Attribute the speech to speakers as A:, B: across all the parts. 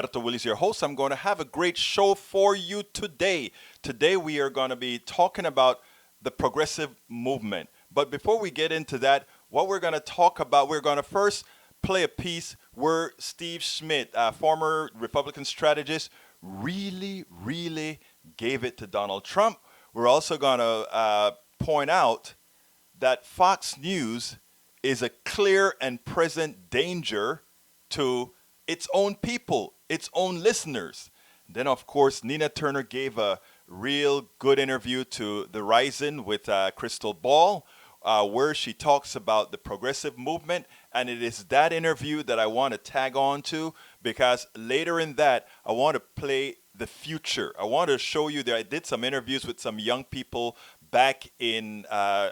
A: Alberto Willis, your host. I'm going to have a great show for you today. Today, we are going to be talking about the progressive movement. But before we get into that, what we're going to talk about, we're going to first play a piece where Steve Schmidt, former Republican strategist, really gave it to Donald Trump. We're also going to point out that Fox News is a clear and present danger to its own people, its own listeners. Then, of course, Nina Turner gave a real good interview to The Rising with Crystal Ball, where she talks about the progressive movement. And it is that interview that I want to tag on to because later in that, I want to play the future. I want to show you that I did some interviews with some young people back in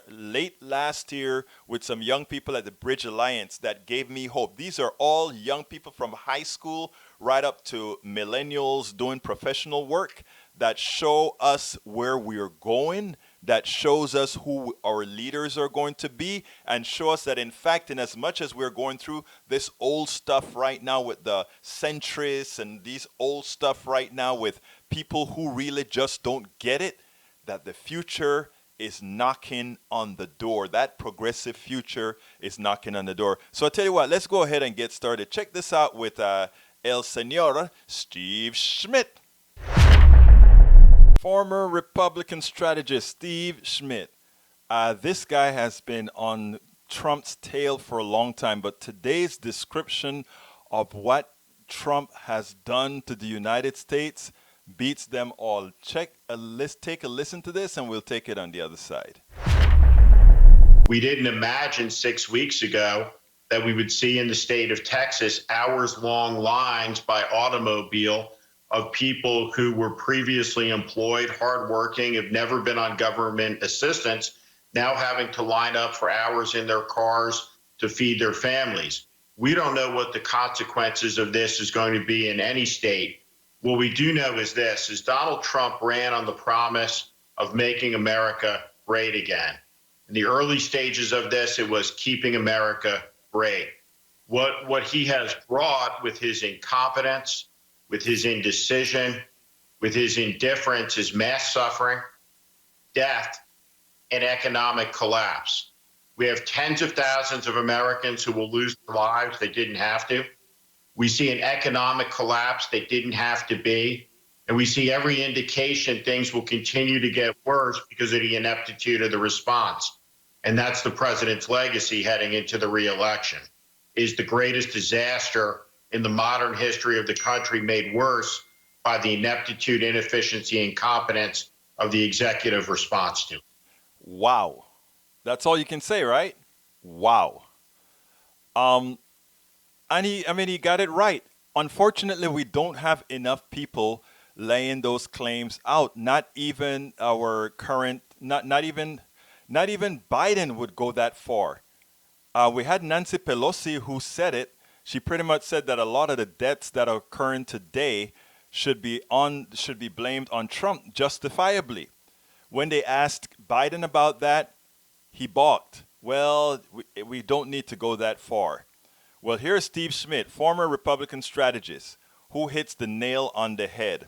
A: late last year with some young people at the Bridge Alliance that gave me hope. These are all young people from high school right up to millennials doing professional work that show us where we're going, that shows us who our leaders are going to be, and show us that in fact, in as much as we're going through this old stuff right now with the centrists and these old stuff right now with people who really just don't get it, that the future is knocking on the door. That progressive future is knocking on the door. So I'll tell you what, let's go ahead and get started. Check this out with El Senor Steve Schmidt. Former Republican strategist Steve Schmidt. This guy has been on Trump's tail for a long time, but today's description of what Trump has done to the United States beats them all. Take a listen to this, and we'll take it on the other side.
B: We didn't imagine 6 weeks ago that we would see in the state of Texas hours-long lines by automobile of people who were previously employed, hardworking, have never been on government assistance, now having to line up for hours in their cars to feed their families. We don't know what the consequences of this is going to be in any state. What we do know is this, is Donald Trump ran on the promise of making America great again. In the early stages of this, it was keeping America great. What he has brought with his incompetence, with his indecision, with his indifference is mass suffering, death, and economic collapse. We have tens of thousands of Americans who will lose their lives. They didn't have to. We see an economic collapse that didn't have to be. And we see every indication things will continue to get worse because of the ineptitude of the response. And that's the president's legacy heading into the reelection, is the greatest disaster in the modern history of the country made worse by the ineptitude, inefficiency, and incompetence of the executive response to it.
A: Wow. That's all you can say, right? Wow. And he got it right. Unfortunately, we don't have enough people laying those claims out. Not even our current, not even Biden would go that far. We had Nancy Pelosi who said it. She pretty much said that a lot of the deaths that are occurring today should be blamed on Trump justifiably. When they asked Biden about that, he balked. Well, we don't need to go that far. Well, here's Steve Schmidt, former Republican strategist, who hits the nail on the head.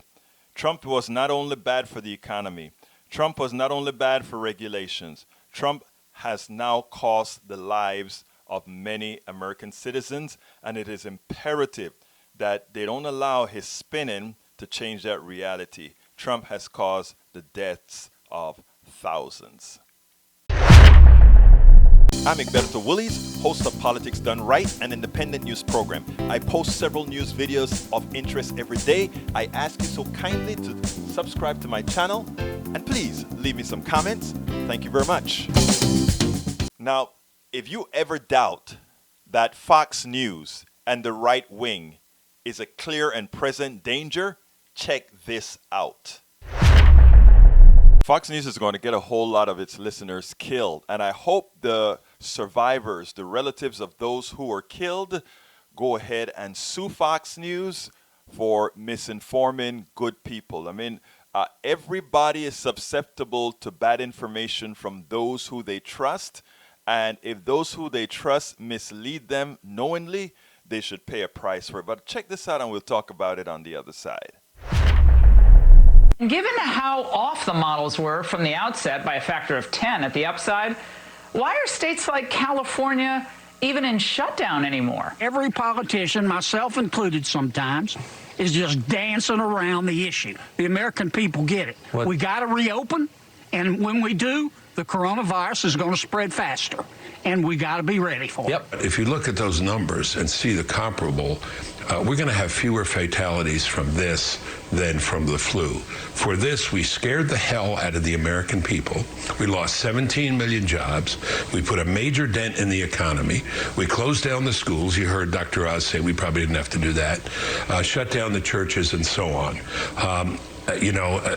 A: Trump was not only bad for the economy. Trump was not only bad for regulations. Trump has now cost the lives of many American citizens, and it is imperative that they don't allow his spinning to change that reality. Trump has caused the deaths of thousands. I'm Egberto Willis, host of Politics Done Right, an independent news program. I post several news videos of interest every day. I ask you so kindly to subscribe to my channel, and please leave me some comments. Thank you very much. Now, if you ever doubt that Fox News and the right wing is a clear and present danger, check this out. Fox News is going to get a whole lot of its listeners killed, and I hope the survivors, the relatives of those who were killed, go ahead and sue Fox News for misinforming good people. I mean, everybody is susceptible to bad information from those who they trust. And if those who they trust mislead them knowingly, they should pay a price for it. But check this out, and we'll talk about it on the other side.
C: Given how off the models were from the outset by a factor of 10 at the upside, why are states like California even in shutdown anymore?
D: Every politician, myself included sometimes, is just dancing around the issue. The American people get it. We got to reopen, and when we do, the coronavirus is going to spread faster, and we got to be ready for it.
E: If you look at those numbers and see the comparable, we're going to have fewer fatalities from this than from the flu. For this, we scared the hell out of the American people. We lost 17 million jobs. We put a major dent in the economy. We closed down the schools. You heard Dr. Oz say we probably didn't have to do that. Shut down the churches and so on.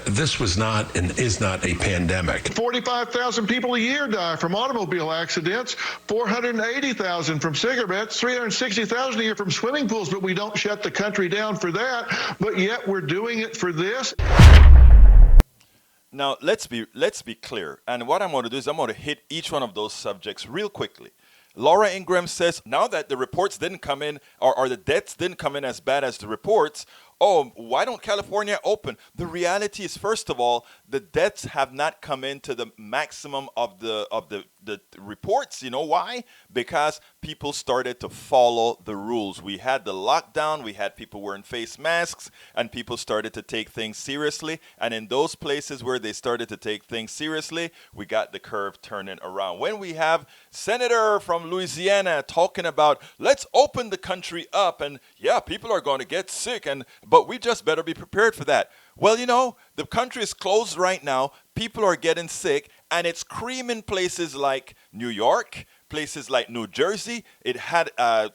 E: This was not and is not a pandemic.
F: 45,000 people a year die from automobile accidents, 480,000 from cigarettes, 360,000 a year from swimming pools, but we don't shut the country down for that, but yet we're doing it for this.
A: Now, let's be clear. And what I'm going to do is I'm going to hit each one of those subjects real quickly. Laura Ingraham says, now that the reports didn't come in, or the deaths didn't come in as bad as the reports, why don't California open? The reality is, first of all, the deaths have not come into the maximum of the reports. You know why? Because people started to follow the rules. We had the lockdown, we had people wearing face masks, and people started to take things seriously. And in those places where they started to take things seriously, we got the curve turning around. When we have Senator from Louisiana talking about, let's open the country up, and yeah, people are going to get sick, but we just better be prepared for that. Well, the country is closed right now. People are getting sick, and it's creaming places like New York, places like New Jersey. It had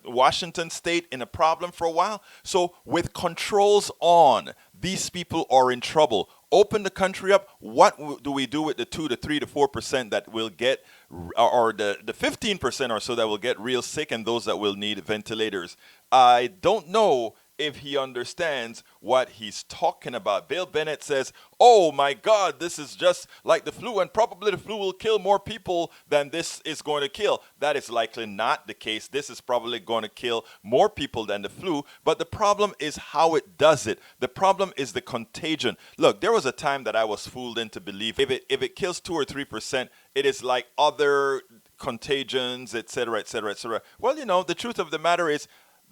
A: Washington State in a problem for a while. So with controls on, these people are in trouble. Open the country up. What do we do with the 2 to 3 to 4% that will get, or the 15% or so that will get real sick, and those that will need ventilators? I don't know if he understands what he's talking about. Bill Bennett says, oh my God, this is just like the flu, and probably the flu will kill more people than this is going to kill. That is likely not the case. This is probably going to kill more people than the flu, but the problem is how it does it. The problem is the contagion. Look, there was a time that I was fooled into belief if it kills 2 or 3%, it is like other contagions, etc., etc., etc. Well, the truth of the matter is,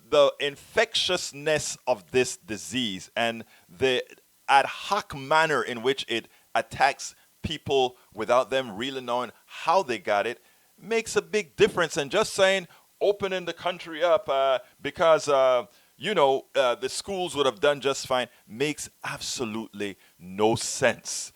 A: the infectiousness of this disease and the ad hoc manner in which it attacks people without them really knowing how they got it makes a big difference. And just saying opening the country up because the schools would have done just fine makes absolutely no sense.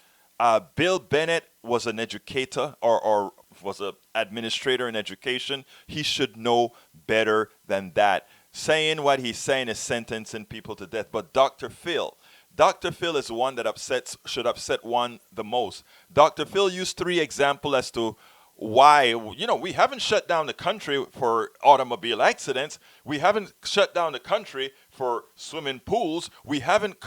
A: Bill Bennett was an educator or was an administrator in education. He should know better than that. Saying what he's saying is sentencing people to death. But Dr. Phil is the one that should upset one the most. Dr. Phil used 3 examples as to why, we haven't shut down the country for automobile accidents. We haven't shut down the country for swimming pools. We haven't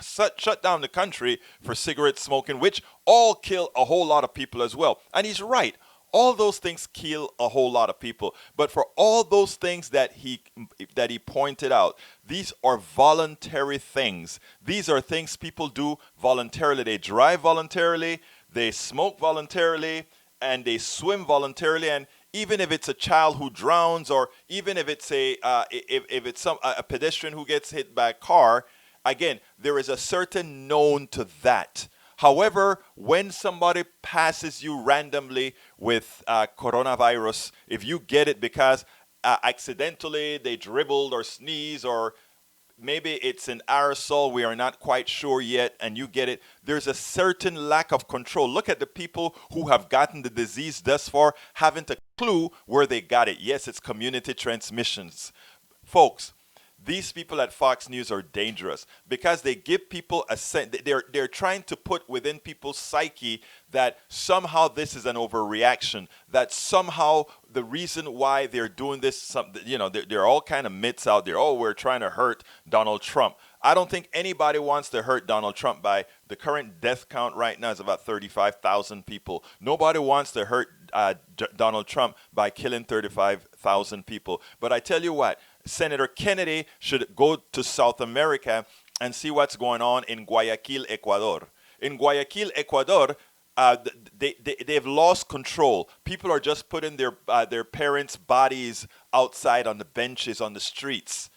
A: shut down the country for cigarette smoking, which all kill a whole lot of people as well. And he's right. All those things kill a whole lot of people. But for all those things that he pointed out, these are voluntary things. These are things people do voluntarily. They drive voluntarily, they smoke voluntarily, and they swim voluntarily. And even if it's a child who drowns, or even if it's a pedestrian who gets hit by a car, again, there is a certain known to that. However, when somebody passes you randomly with coronavirus, if you get it because accidentally they dribbled or sneezed, or maybe it's an aerosol, we are not quite sure yet, and you get it, there's a certain lack of control. Look at the people who have gotten the disease thus far, haven't a clue where they got it. Yes, it's community transmissions. Folks, these people at Fox News are dangerous because they give people a sense. They're trying to put within people's psyche that somehow this is an overreaction, that somehow the reason why they're doing this, there are all kind of myths out there. Oh, we're trying to hurt Donald Trump. I don't think anybody wants to hurt Donald Trump. By the current death count right now is about 35,000 people. Nobody wants to hurt Donald Trump by killing 35,000 people. But I tell you what, Senator Kennedy should go to South America and see what's going on in Guayaquil, Ecuador. In Guayaquil, Ecuador, they've lost control. People are just putting their parents' bodies outside on the benches on the streets.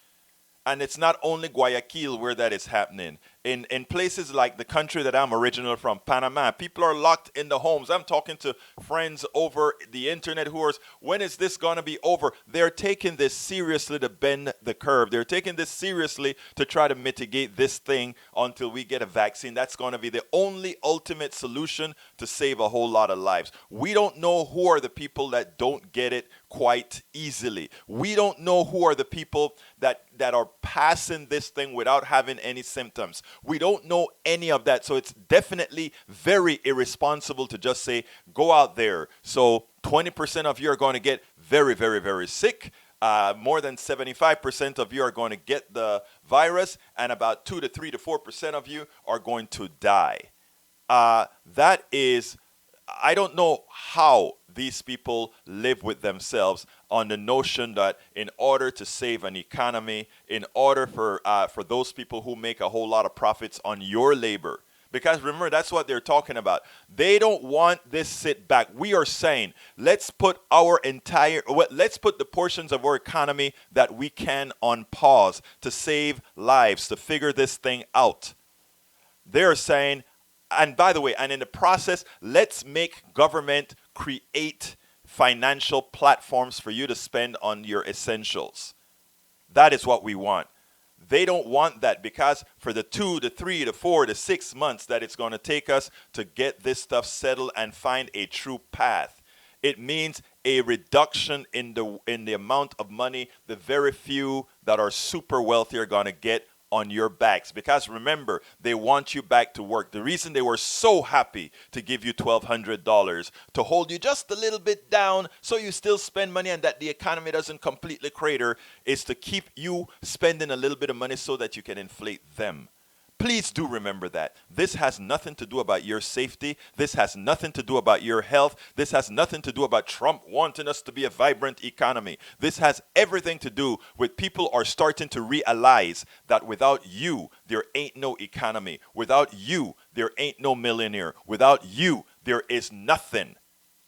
A: And it's not only Guayaquil where that is happening. In places like the country that I'm originally from, Panama, people are locked in the homes. I'm talking to friends over the internet who are, when is this going to be over? They're taking this seriously to bend the curve. They're taking this seriously to try to mitigate this thing until we get a vaccine. That's going to be the only ultimate solution to save a whole lot of lives. We don't know who are the people that don't get it quite easily. We don't know who are the people that are passing this thing without having any symptoms. We don't know any of that. So it's definitely very irresponsible to just say, go out there. So 20% of you are going to get very, very, very sick. More than 75% of you are going to get the virus, and about 2 to 3 to 4% of you are going to die. That is, I don't know how these people live with themselves on the notion that in order to save an economy, in order for those people who make a whole lot of profits on your labor, because remember, that's what they're talking about. They don't want this sit back. We are saying, let's put the portions of our economy that we can on pause to save lives, to figure this thing out. They're saying, and by the way, and in the process, let's make government create financial platforms for you to spend on your essentials. That is what we want. They don't want that, because for the 2 to 3 to 4 to 6 months that it's going to take us to get this stuff settled and find a true path, it means a reduction in the amount of money the very few that are super wealthy are going to get on your backs. Because remember, they want you back to work. The reason they were so happy to give you $1,200 to hold you just a little bit down so you still spend money and that the economy doesn't completely crater is to keep you spending a little bit of money so that you can inflate them. Please do remember that. This has nothing to do about your safety. This has nothing to do about your health. This has nothing to do about Trump wanting us to be a vibrant economy. This has everything to do with people are starting to realize that without you, there ain't no economy. Without you, there ain't no millionaire. Without you, there is nothing.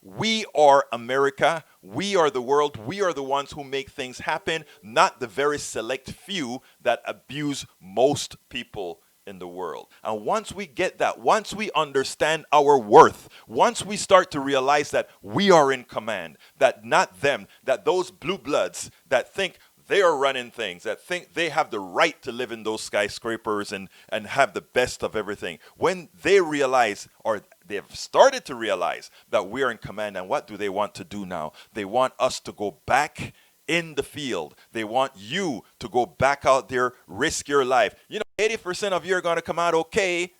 A: We are America. We are the world. We are the ones who make things happen, not the very select few that abuse most people in the world. And once we get that, once we understand our worth, once we start to realize that we are in command, that not them, that those blue bloods that think they are running things, that think they have the right to live in those skyscrapers and have the best of everything, when they realize, or they have started to realize, that we are in command, and what do they want to do now? They want us to go back in the field. They want you to go back out there, risk your life. 80% of you are going to come out okay,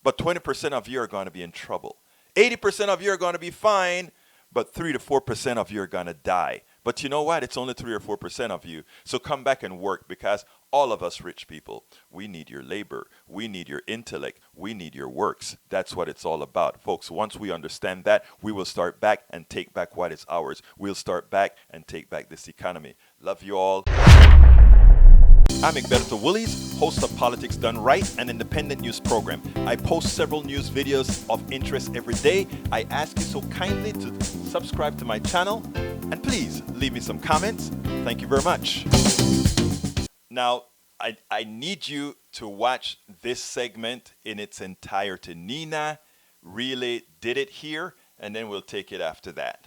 A: but 20% of you are going to be in trouble. 80% of you are going to be fine, but 3 to 4% of you are going to die. But you know what? It's only 3 or 4% of you. So come back and work, because all of us rich people, we need your labor. We need your intellect. We need your works. That's what it's all about. Folks, once we understand that, we will start back and take back what is ours. We'll start back and take back this economy. Love you all. I'm Egberto Willies, host of Politics Done Right, an independent news program. I post several news videos of interest every day. I ask you so kindly to subscribe to my channel, and please leave me some comments. Thank you very much. Now, I need you to watch this segment in its entirety. Nina really did it here, and then we'll take it after that.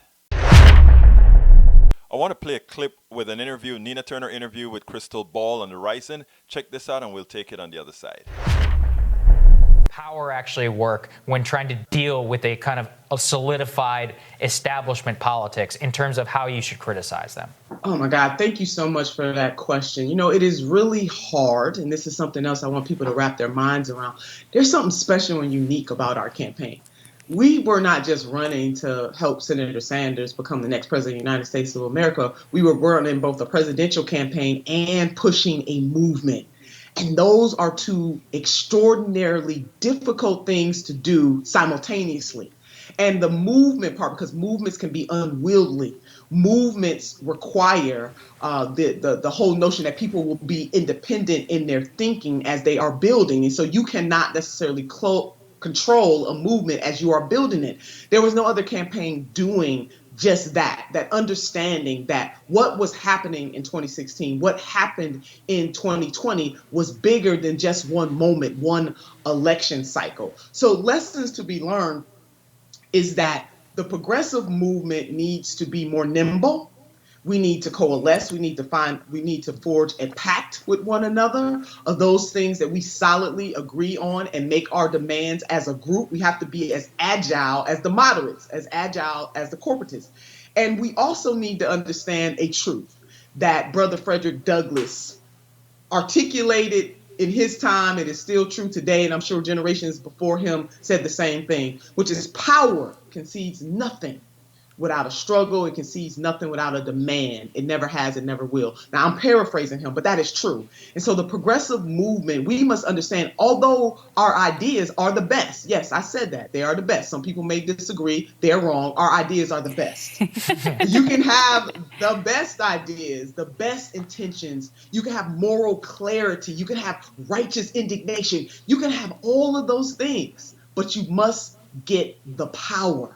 A: I want to play a clip with an interview, Nina Turner interview with Crystal Ball on the Horizon. Check this out and we'll take it on the other side.
G: Power actually work when trying to deal with a kind of a solidified establishment politics in terms of how you should criticize them?
H: Oh my God, thank you so much for that question. It is really hard, and this is something else I want people to wrap their minds around. There's something special and unique about our campaign. We were not just running to help Senator Sanders become the next president of the United States of America. We were running both a presidential campaign and pushing a movement. And those are two extraordinarily difficult things to do simultaneously. And the movement part, because movements can be unwieldy, movements require the whole notion that people will be independent in their thinking as they are building. And so you cannot necessarily control a movement as you are building it. There was no other campaign doing just that understanding that what was happening in 2016, what happened in 2020 was bigger than just one moment, one election cycle. So lessons to be learned is that the progressive movement needs to be more nimble. We need to coalesce. We need to forge a pact with one another of those things that we solidly agree on and make our demands as a group. We have to be as agile as the moderates, as agile as the corporatists. And we also need to understand a truth that Brother Frederick Douglass articulated in his time. It is still true today, and I'm sure generations before him said the same thing, which is power concedes nothing without a struggle. It concedes nothing without a demand. It never has, it never will. Now, I'm paraphrasing him, but that is true. And so the progressive movement, we must understand, although our ideas are the best, yes, I said that, they are the best. Some people may disagree, they're wrong. Our ideas are the best. You can have the best ideas, the best intentions. You can have moral clarity. You can have righteous indignation. You can have all of those things, but you must get the power.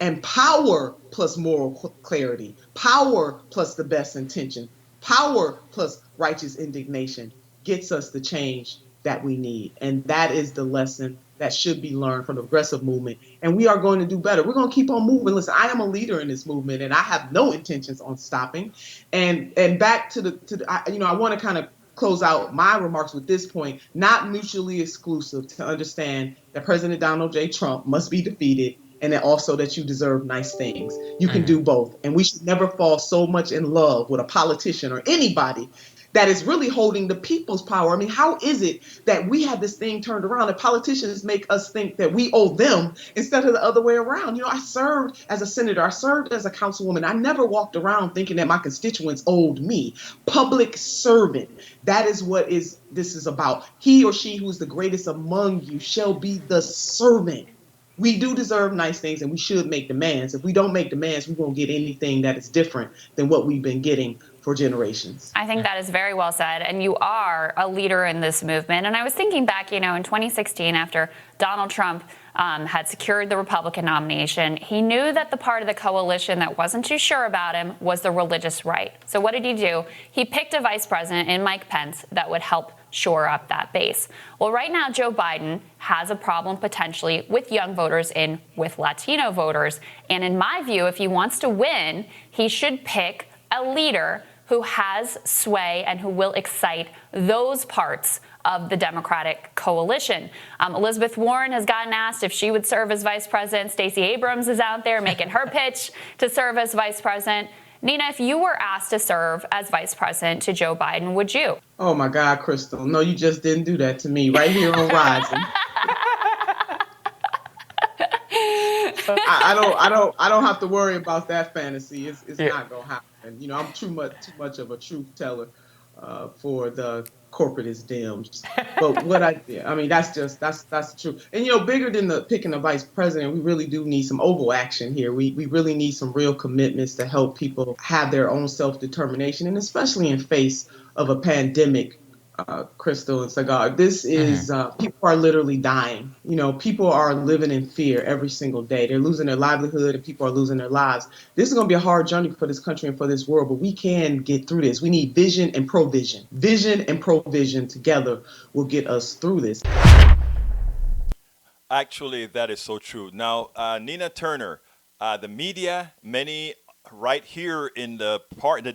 H: And power plus moral clarity, power plus the best intention, power plus righteous indignation gets us the change that we need. And that is the lesson that should be learned from the progressive movement. And we are going to do better. We're going to keep on moving. Listen, I am a leader in this movement, and I have no intentions on stopping. And back to I want to kind of close out my remarks with this point: not mutually exclusive to understand that President Donald J. Trump must be defeated, and then also that you deserve nice things. You can do both. And we should never fall so much in love with a politician or anybody that is really holding the people's power. I mean, how is it that we have this thing turned around and politicians make us think that we owe them instead of the other way around? You know, I served as a senator. I served as a councilwoman. I never walked around thinking that my constituents owed me. Public servant. That is what this is about. He or she who's the greatest among you shall be the servant. We do deserve nice things, and we should make demands. If we don't make demands, we won't get anything that is different than what we've been getting for generations.
I: I think that is very well said. And you are a leader in this movement. And I was thinking back, in 2016, after Donald Trump had secured the Republican nomination, he knew that the part of the coalition that wasn't too sure about him was the religious right. So what did he do? He picked a vice president in Mike Pence that would help shore up that base. Well, right now, Joe Biden has a problem potentially with young voters and with Latino voters. And in my view, if he wants to win, he should pick a leader who has sway and who will excite those parts of the Democratic coalition. Elizabeth Warren has gotten asked if she would serve as vice president. Stacey Abrams is out there making her pitch to serve as vice president. Nina, if you were asked to serve as vice president to Joe Biden, would you?
H: Oh my God, Crystal. No, you just didn't do that to me right here on Rising. I don't have to worry about that fantasy. It's not gonna happen. I'm too much of a truth teller for the corporatist Dems. But that's the truth. And bigger than the picking a vice president, we really do need some oval action here. We really need some real commitments to help people have their own self-determination, and especially in face of a pandemic. Crystal and Sagar, this is people are literally dying. People are living in fear every single day. They're losing their livelihood, and people are losing their lives. This is going to be a hard journey for this country and for this world, but we can get through this. We need vision and provision. Vision and provision together will get us through this.
A: Actually, that is so true. Now, Nina Turner, the media, many right here in the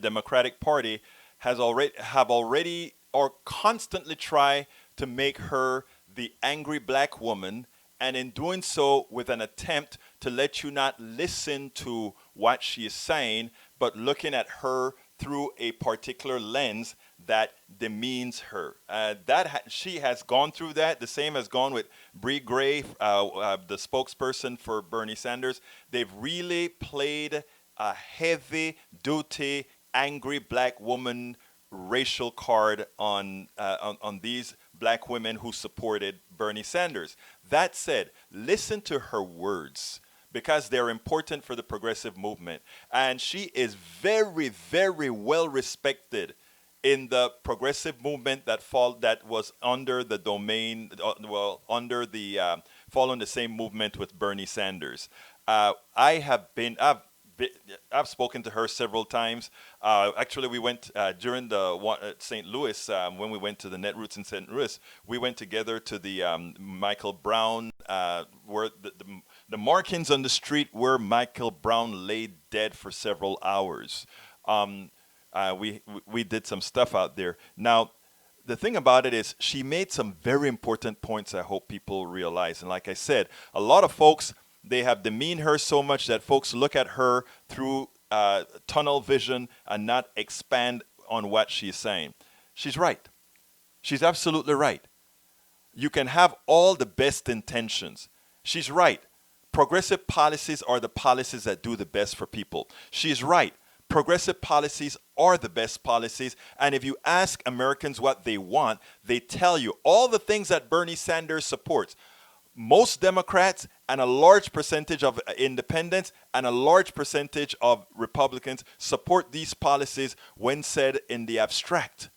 A: Democratic Party, have already or constantly try to make her the angry black woman, and in doing so with an attempt to let you not listen to what she is saying, but looking at her through a particular lens that demeans her. She has gone through that. The same has gone with Bree Gray, the spokesperson for Bernie Sanders. They've really played a heavy-duty, angry black woman racial card on these black women who supported Bernie Sanders. That said, listen to her words, because they're important for the progressive movement. And she is very, very well respected in the progressive movement that was under the domain, under the following the same movement with Bernie Sanders. I've spoken to her several times. Actually, we went during the one at St. Louis, when we went to the Netroots in St. Louis. We went together to the Michael Brown, where the markings on the street where Michael Brown lay dead for several hours. We did some stuff out there. Now, the thing about it is she made some very important points I hope people realize. And like I said, a lot of folks, they have demeaned her so much that folks look at her through tunnel vision and not expand on what she's saying. She's right. She's absolutely right. You can have all the best intentions. She's right. Progressive policies are the policies that do the best for people. She's right. Progressive policies are the best policies. And if you ask Americans what they want, they tell you all the things that Bernie Sanders supports. Most Democrats and a large percentage of independents and a large percentage of Republicans support these policies when said in the abstract.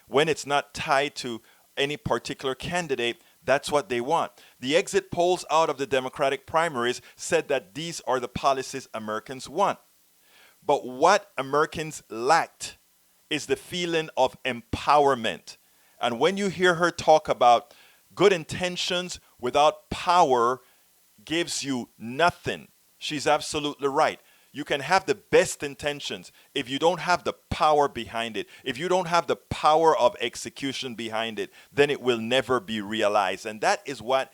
A: When it's not tied to any particular candidate, that's what they want. The exit polls out of the Democratic primaries said that these are the policies Americans want. But what Americans lacked is the feeling of empowerment. And when you hear her talk about good intentions without power gives you nothing, she's absolutely right. You can have the best intentions if you don't have the power behind it. If you don't have the power of execution behind it, then it will never be realized. And that is what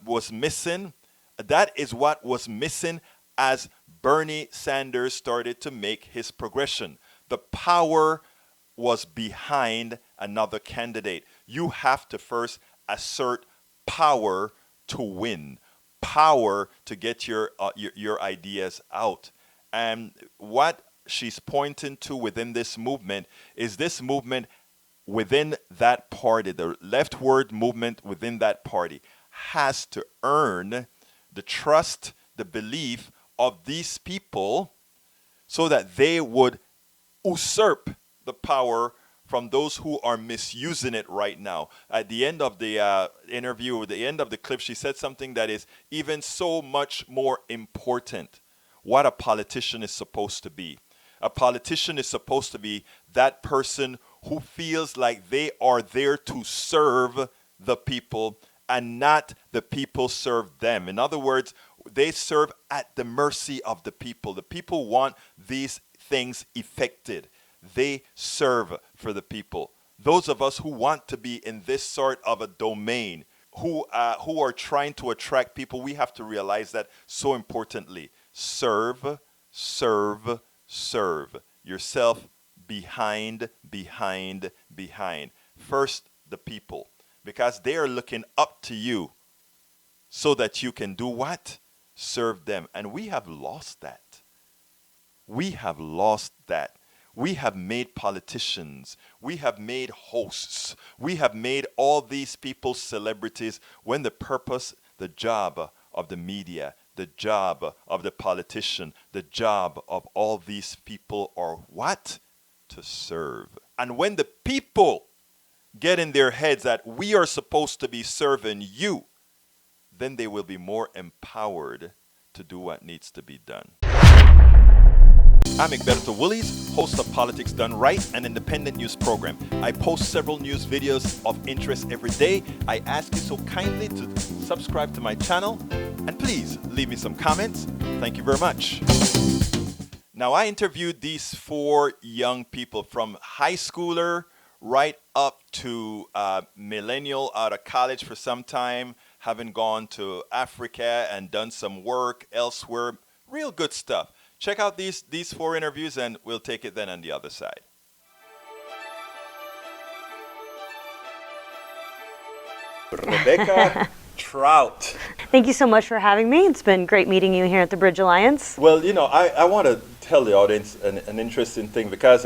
A: was missing. That is what was missing as Bernie Sanders started to make his progression. The power was behind another candidate. You have to first assert power to win, power to get your ideas out. And what she's pointing to within this movement is this movement within that party, the leftward movement within that party has to earn the trust, the belief of these people so that they would usurp the power from those who are misusing it right now. At the end of the interview, at the end of the clip, she said something that is even so much more important. What a politician is supposed to be. A politician is supposed to be that person who feels like they are there to serve the people and not the people serve them. In other words, they serve at the mercy of the people. The people want these things effected. They serve for the people. Those of us who want to be in this sort of a domain, who are trying to attract people, we have to realize that so importantly. Serve, serve, serve. Yourself behind. First, the people. Because they are looking up to you so that you can do what? Serve them. And we have lost that. We have lost that. We have made politicians. We have made hosts. We have made all these people celebrities when the purpose, the job of the media, the job of the politician, the job of all these people are what? To serve. And when the people get in their heads that we are supposed to be serving you, then they will be more empowered to do what needs to be done. I'm Egberto Willies, host of Politics Done Right, an independent news program. I post several news videos of interest every day. I ask you so kindly to subscribe to my channel and please leave me some comments. Thank you very much. Now, I interviewed these 4 young people from high schooler right up to millennial out of college for some time, having gone to Africa and done some work elsewhere. Real good stuff. Check out these 4 interviews and we'll take it then on the other side. Rebecca Trout.
J: Thank you so much for having me. It's been great meeting you here at the Bridge Alliance.
A: Well, you know, I want to tell the audience an interesting thing because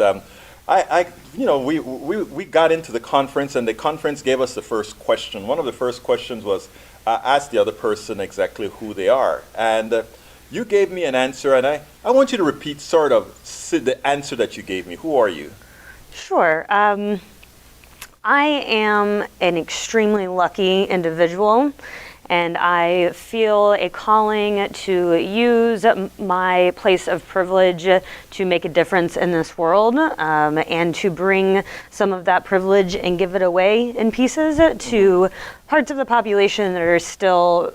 A: we got into the conference and the conference gave us the first question. One of the first questions was ask the other person exactly who they are. And You gave me an answer, and I want you to repeat sort of the answer that you gave me. Who are you?
J: Sure. I am an extremely lucky individual, and I feel a calling to use my place of privilege to make a difference in this world, and to bring some of that privilege and give it away in pieces to parts of the population that are still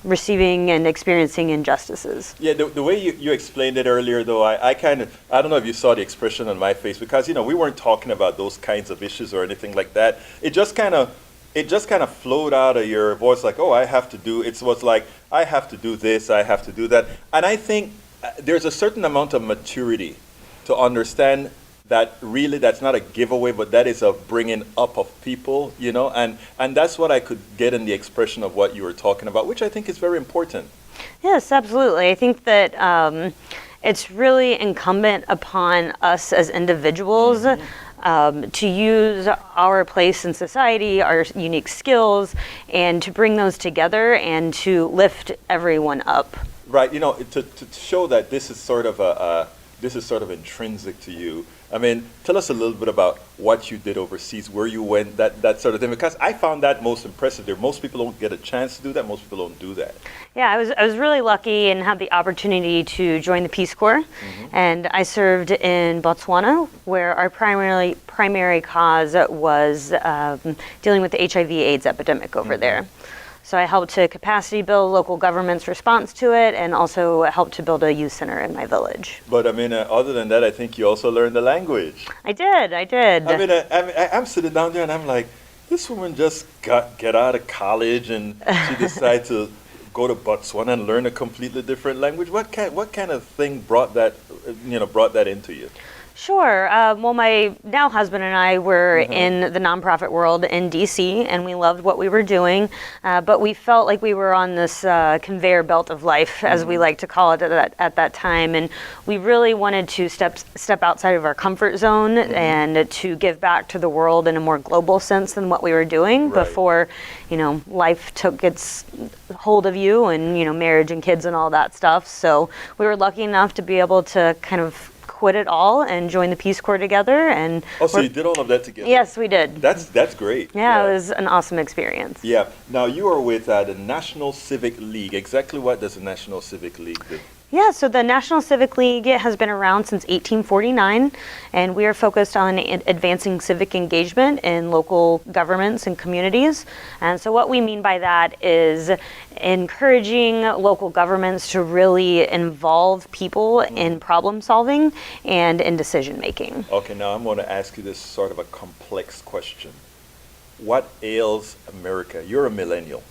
J: receiving and experiencing injustices.
A: Yeah, the way you explained it earlier, though, I don't know if you saw the expression on my face, because we weren't talking about those kinds of issues or anything like that. It just kind of flowed out of your voice, like, oh, I have to do. It was like, I have to do this, I have to do that, and I think there's a certain amount of maturity to understand that really that's not a giveaway, but that is a bringing up of people, and that's what I could get in the expression of what you were talking about, which I think is very important.
J: Yes, absolutely. I think that it's really incumbent upon us as individuals to use our place in society, our unique skills, and to bring those together and to lift everyone up.
A: Right. To show that this is sort of intrinsic to you. I mean, tell us a little bit about what you did overseas, where you went, that sort of thing, because I found that most impressive there. Most people don't get a chance to do that. Most people don't do that.
J: Yeah, I was really lucky and had the opportunity to join the Peace Corps, and I served in Botswana, where our primary cause was dealing with the HIV/AIDS epidemic over there. So I helped to capacity build local government's response to it, and also helped to build a youth center in my village.
A: But I mean, other than that, I think you also learned the language.
J: I did. I mean,
A: I'm sitting down there and I'm like, this woman just get out of college and she decided to go to Botswana and learn a completely different language. What kind of thing brought that into you?
J: Sure. Well, my now husband and I were in the nonprofit world in DC, and we loved what we were doing, but we felt like we were on this conveyor belt of life, as we like to call it at that time, and we really wanted to step outside of our comfort zone and to give back to the world in a more global sense than what we were doing before, life took its hold of you, and marriage and kids and all that stuff. So we were lucky enough to be able to kind of quit it all and join the Peace Corps together. And
A: so you did all of that together?
J: Yes, we did.
A: That's great.
J: Yeah, it was an awesome experience.
A: Yeah. Now you are with the National Civic League. Exactly what does the National Civic League do?
J: Yeah, so the National Civic League has been around since 1849, and we are focused on advancing civic engagement in local governments and communities. And so what we mean by that is encouraging local governments to really involve people in problem solving and in decision making.
A: Okay, now I'm going to ask you this sort of a complex question. What ails America? You're a millennial,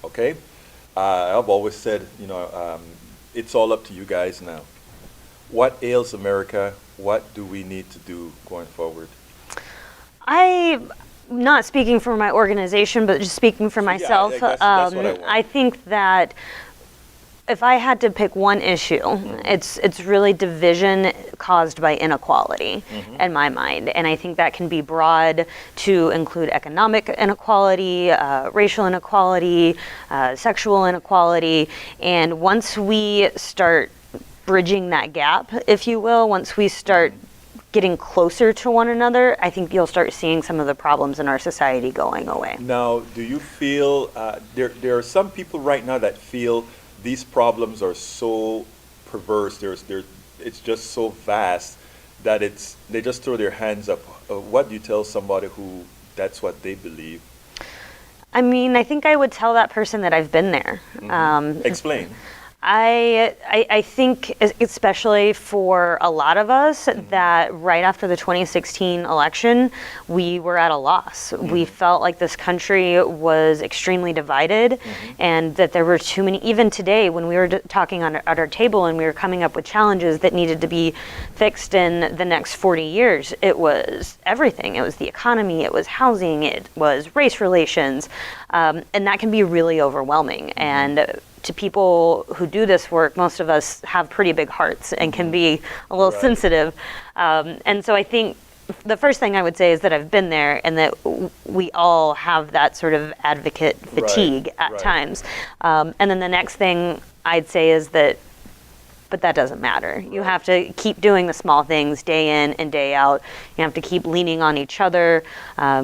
A: okay? I've always said, it's all up to you guys now. What ails America? What do we need to do going forward?
J: I'm not speaking for my organization, but just speaking for myself.
A: That's what I want.
J: I think that if I had to pick one issue, it's really division caused by inequality in my mind. And I think that can be broad to include economic inequality, racial inequality, sexual inequality. And once we start bridging that gap, if you will, once we start getting closer to one another, I think you'll start seeing some of the problems in our society going away.
A: Now, do you feel, there are some people right now that feel these problems are so perverse, it's just so vast that they just throw their hands up. What do you tell somebody who that's what they believe?
J: I mean, I think I would tell that person that I've been there.
A: Explain.
J: I think, especially for a lot of us, that right after the 2016 election, we were at a loss. We felt like this country was extremely divided, and that there were too many. Even today, when we were talking at our table and we were coming up with challenges that needed to be fixed in the next 40 years, it was everything. It was the economy, it was housing, it was race relations, and that can be really overwhelming. And to people who do this work, most of us have pretty big hearts and can be a little sensitive. And so I think the first thing I would say is that I've been there, and that we all have that sort of advocate fatigue at times. And then the next thing I'd say is that but that doesn't matter. You have to keep doing the small things day in and day out. You have to keep leaning on each other,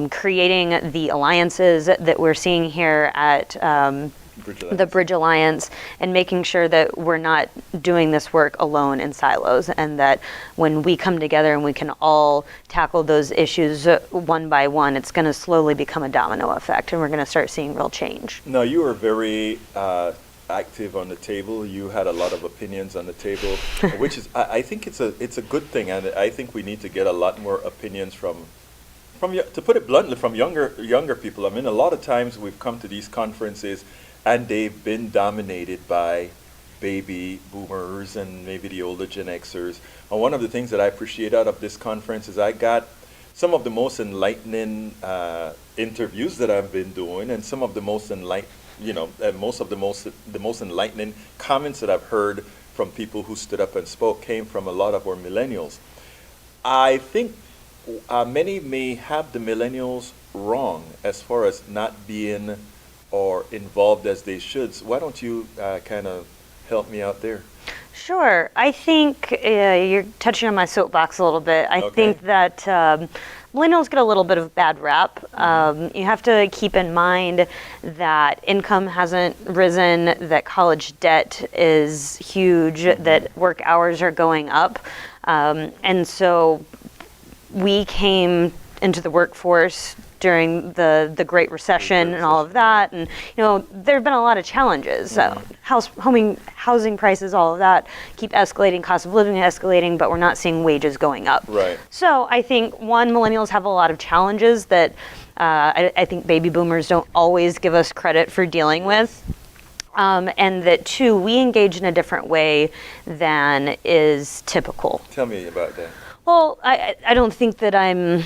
J: creating the alliances that we're seeing here at the Bridge Alliance, and making sure that we're not doing this work alone in silos, and that when we come together and we can all tackle those issues one by one, it's going to slowly become a domino effect, and we're going to start seeing real change.
A: Now, you were very active on the table. You had a lot of opinions on the table, which is, I think it's a good thing, and I think we need to get a lot more opinions from to put it bluntly, from younger people. I mean, a lot of times we've come to these conferences and they've been dominated by baby boomers and maybe the older Gen Xers. And one of the things that I appreciate out of this conference is I got some of the most enlightening interviews that I've been doing, and some of the most the most enlightening comments that I've heard from people who stood up and spoke came from a lot of our millennials. I think many may have the millennials wrong as far as not being or involved as they should. So why don't you kind of help me out there?
J: Sure. I think you're touching on my soapbox a little bit. I think that millennials get a little bit of bad rap. You have to keep in mind that income hasn't risen, that college debt is huge, that work hours are going up. And so we came into the workforce during the Great Recession and all of that, and there have been a lot of challenges. Housing prices, all of that keep escalating, cost of living escalating, but we're not seeing wages going up.
A: Right.
J: So I think millennials have a lot of challenges that I think baby boomers don't always give us credit for dealing with. And that two, we engage in a different way than is typical.
A: Tell me about that.
J: Well, I don't think that I'm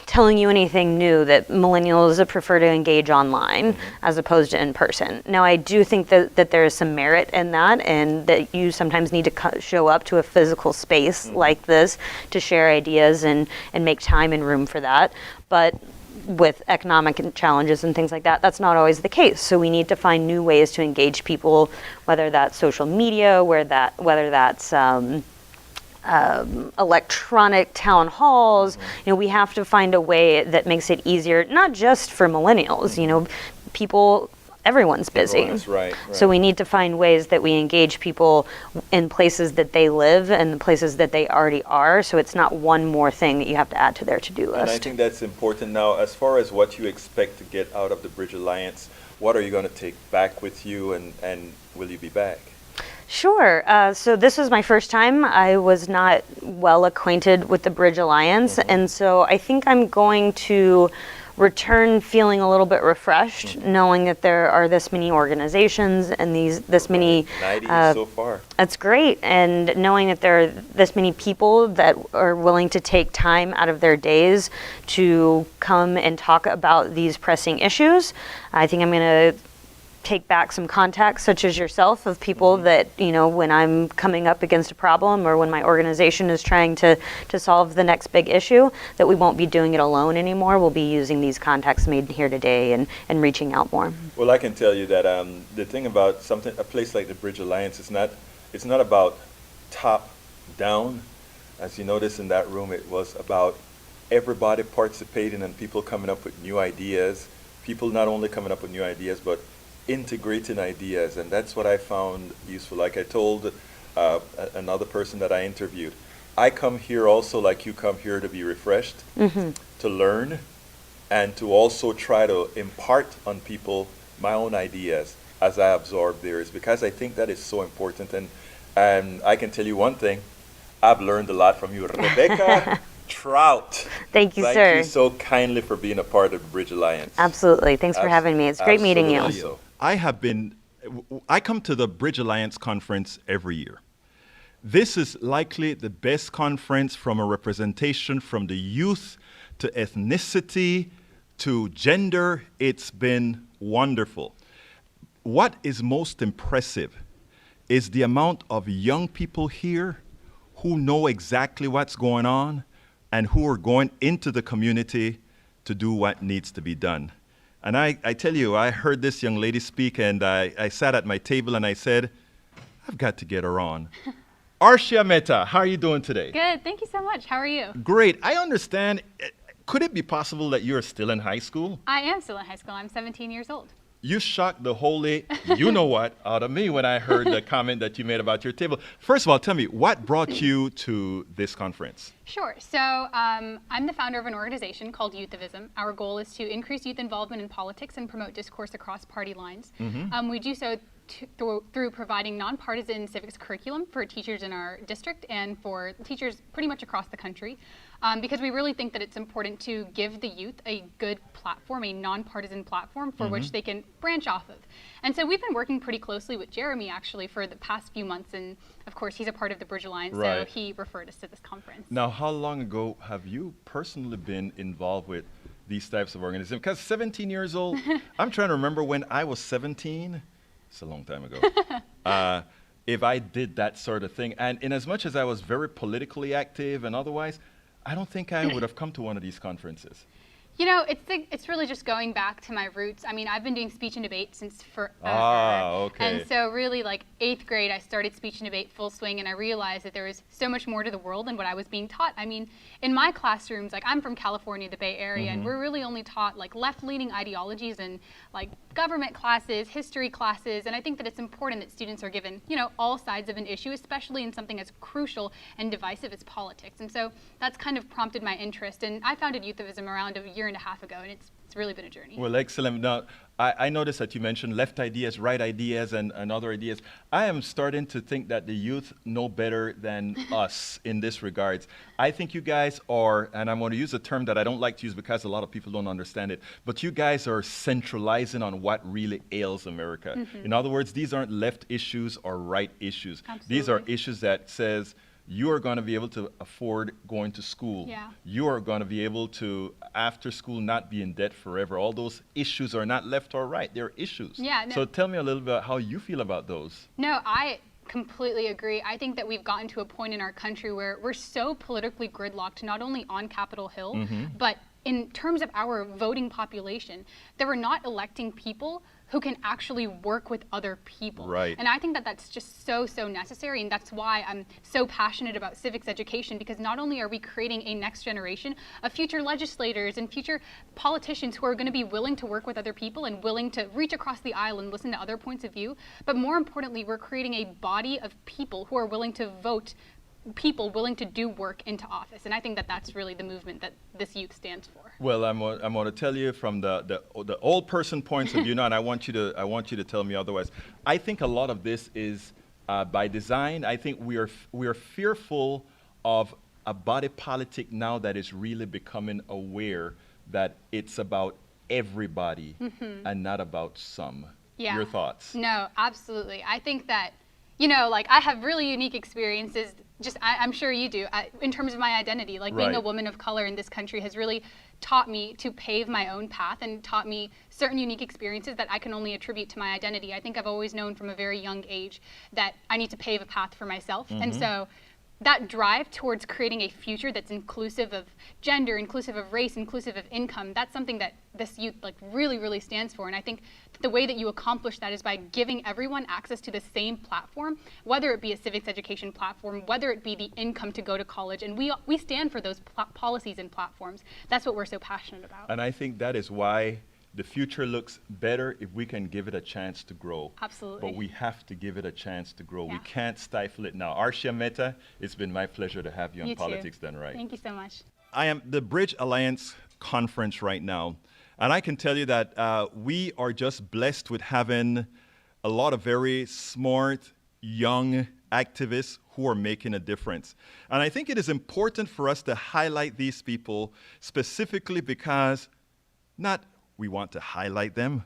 J: telling you anything new, that millennials prefer to engage online as opposed to in person. Now, I do think that there is some merit in that, and that you sometimes need to show up to a physical space like this to share ideas and make time and room for that. But with economic challenges and things like that, that's not always the case. So we need to find new ways to engage people, whether that's social media, whether that's electronic town halls. We have to find a way that makes it easier, not just for millennials. Everyone's busy.
A: Everyone's right.
J: So we need to find ways that we engage people in places that they live and the places that they already are, so it's not one more thing that you have to add to their to-do list.
A: And I think that's important. Now, as far as what you expect to get out of the Bridge Alliance, what are you going to take back with you, and will you be back?
J: Sure. So this was my first time. I was not well acquainted with the Bridge Alliance, and so I think I'm going to return feeling a little bit refreshed, knowing that there are this many organizations and this many
A: 90 so far.
J: That's great, and knowing that there are this many people that are willing to take time out of their days to come and talk about these pressing issues. I think I'm going to take back some contacts, such as yourself, of people that, when I'm coming up against a problem or when my organization is trying to solve the next big issue, that we won't be doing it alone anymore. We'll be using these contacts made here today and reaching out more.
A: Well, I can tell you that the thing about a place like the Bridge Alliance, it's not about top down. As you notice in that room, it was about everybody participating and people coming up with new ideas. People not only coming up with new ideas, but integrating ideas, and that's what I found useful. Like I told another person that I interviewed, I come here also, like you come here, to be refreshed, to learn, and to also try to impart on people my own ideas as I absorb theirs, because I think that is so important. And I can tell you one thing, I've learned a lot from you, Rebecca Trout.
J: Thank you, sir.
A: Thank you so kindly for being a part of the Bridge Alliance.
J: Absolutely. Thanks for having me. It's great meeting you.
A: So. I come to the Bridge Alliance conference every year. This is likely the best conference from a representation from the youth to ethnicity to gender. It's been wonderful. What is most impressive is the amount of young people here who know exactly what's going on and who are going into the community to do what needs to be done. And I tell you, I heard this young lady speak, and I sat at my table and I said, I've got to get her on. Arshia Mehta, how are you doing today?
K: Good. Thank you so much. How are you?
A: Great. I understand. Could it be possible that you're still in high school?
K: I am still in high school. I'm 17 years old.
A: You shocked the holy you-know-what out of me when I heard the comment that you made about your table. First of all, tell me, what brought you to this conference?
K: Sure. So I'm the founder of an organization called Youthivism. Our goal is to increase youth involvement in politics and promote discourse across party lines. We do so through providing nonpartisan civics curriculum for teachers in our district and for teachers pretty much across the country, because we really think that it's important to give the youth a good platform, a nonpartisan platform for which they can branch off of. And so we've been working pretty closely with Jeremy actually for the past few months, and of course he's a part of the Bridge Alliance, so he referred us to this conference.
A: Now, how long ago have you personally been involved with these types of organizations? Because 17 years old, I'm trying to remember when I was 17. It's a long time ago. If I did that sort of thing, and in as much as I was very politically active and otherwise, I don't think I would have come to one of these conferences.
K: You know, it's really just going back to my roots. I mean, I've been doing speech and debate since forever.
A: Okay.
K: And so really, like 8th grade, I started speech and debate full swing, and I realized that there was so much more to the world than what I was being taught. I mean, in my classrooms, like I'm from California, the Bay Area, and we're really only taught like left-leaning ideologies and like government classes, history classes, and I think that it's important that students are given, you know, all sides of an issue, especially in something as crucial and divisive as politics. And so that's kind of prompted my interest, and I founded Youthivism around a year and a half ago, and it's really been a journey.
A: Well, excellent. Now, I noticed that you mentioned left ideas, right ideas, and other ideas. I am starting to think that the youth know better than us in this regards. I think you guys are, and I'm going to use a term that I don't like to use because a lot of people don't understand it, but you guys are centralizing on what really ails America. In other words, these aren't left issues or right issues.
K: Absolutely.
A: These are issues that says, you are going to be able to afford going to school.
K: Yeah.
A: You are going to be able to, after school, not be in debt forever. All those issues are not left or right. They're issues.
K: Yeah, no.
A: So tell me a little bit how you feel about those.
K: No, I completely agree. I think that we've gotten to a point in our country where we're so politically gridlocked, not only on Capitol Hill, but in terms of our voting population, that we're not electing people who can actually work with other people.
A: Right.
K: And I think that that's just so necessary, and that's why I'm so passionate about civics education, because not only are we creating a next generation of future legislators and future politicians who are going to be willing to work with other people and willing to reach across the aisle and listen to other points of view, but more importantly, we're creating a body of people who are willing to vote, people willing to do work into office. And I think that that's really the movement that this youth stands for.
A: Well, I'm going to tell you from the old person points of view now, and I want you to tell me otherwise. I think a lot of this is by design. I think we are fearful of a body politic now that is really becoming aware that it's about everybody and not about some.
K: Yeah.
A: Your thoughts?
K: No, absolutely. I think that, you know, like I have really unique experiences, just I'm sure you do, in terms of my identity. Like being a woman of color in this country has really taught me to pave my own path and taught me certain unique experiences that I can only attribute to my identity. I think I've always known from a very young age that I need to pave a path for myself. And so that drive towards creating a future that's inclusive of gender, inclusive of race, inclusive of income, that's something that this youth like really stands for. And I think the way that you accomplish that is by giving everyone access to the same platform, whether it be a civics education platform, whether it be the income to go to college. And we stand for those policies and platforms. That's what we're so passionate about.
A: And I think that is why the future looks better if we can give it a chance to grow.
K: Absolutely.
A: But we have to give it a chance to grow.
K: Yeah.
A: We can't stifle it now. Arshia Mehta, it's been my pleasure to have you on Politics Done Right.
K: Thank you so much.
A: I am the Bridge Alliance conference right now, and I can tell you that we are just blessed with having a lot of very smart, young activists who are making a difference. And I think it is important for us to highlight these people specifically because not we want to highlight them,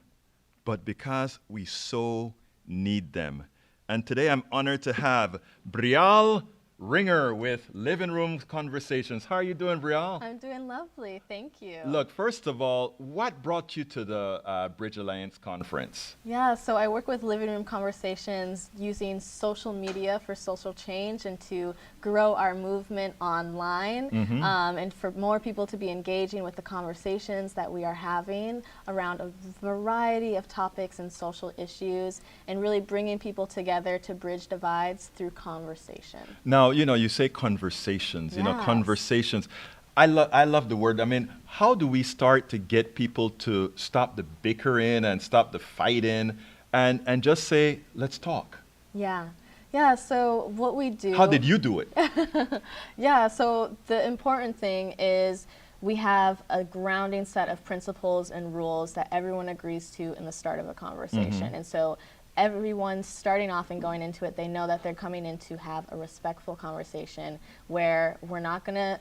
A: but because we so need them. And today I'm honored to have Brial Ringer with Living Room Conversations. How are you doing, Brielle?
L: I'm doing lovely, thank you.
A: Look, first of all, what brought you to the Bridge Alliance conference?
L: Yeah, so I work with Living Room Conversations using social media for social change and to grow our movement online, and for more people to be engaging with the conversations that we are having around a variety of topics and social issues, and really bringing people together to bridge divides through conversation.
A: Now, you say conversations,
L: Yes.
A: conversations. I love the word. I mean, how do we start to get people to stop the bickering and stop the fighting and just say, let's talk?
L: Yeah, so what we do...
A: How did you do it?
L: Yeah, so the important thing is we have a grounding set of principles and rules that everyone agrees to in the start of a conversation. And so everyone starting off and going into it, they know that they're coming in to have a respectful conversation where we're not going to,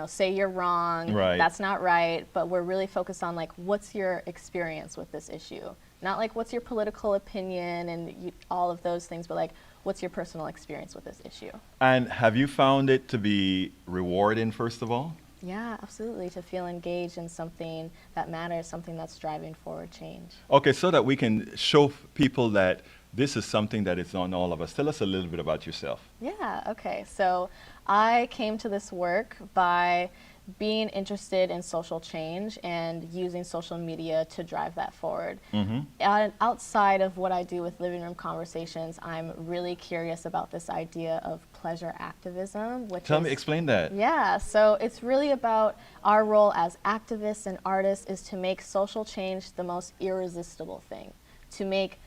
L: say you're wrong, that's not right, but we're really focused on like, what's your experience with this issue? Not like, what's your political opinion and all of those things, but like, what's your personal experience with this issue?
A: And have you found it to be rewarding, first of all?
L: Yeah, absolutely, to feel engaged in something that matters, something that's driving forward change.
A: Okay, so that we can show people that this is something that is on all of us. Tell us a little bit about yourself.
L: Yeah, okay. So I came to this work by being interested in social change and using social media to drive that forward. Outside of what I do with Living Room Conversations, I'm really curious about this idea of pleasure activism, which
A: Explain that.
L: Yeah, so it's really about our role as activists and artists is to make social change the most irresistible thing, to make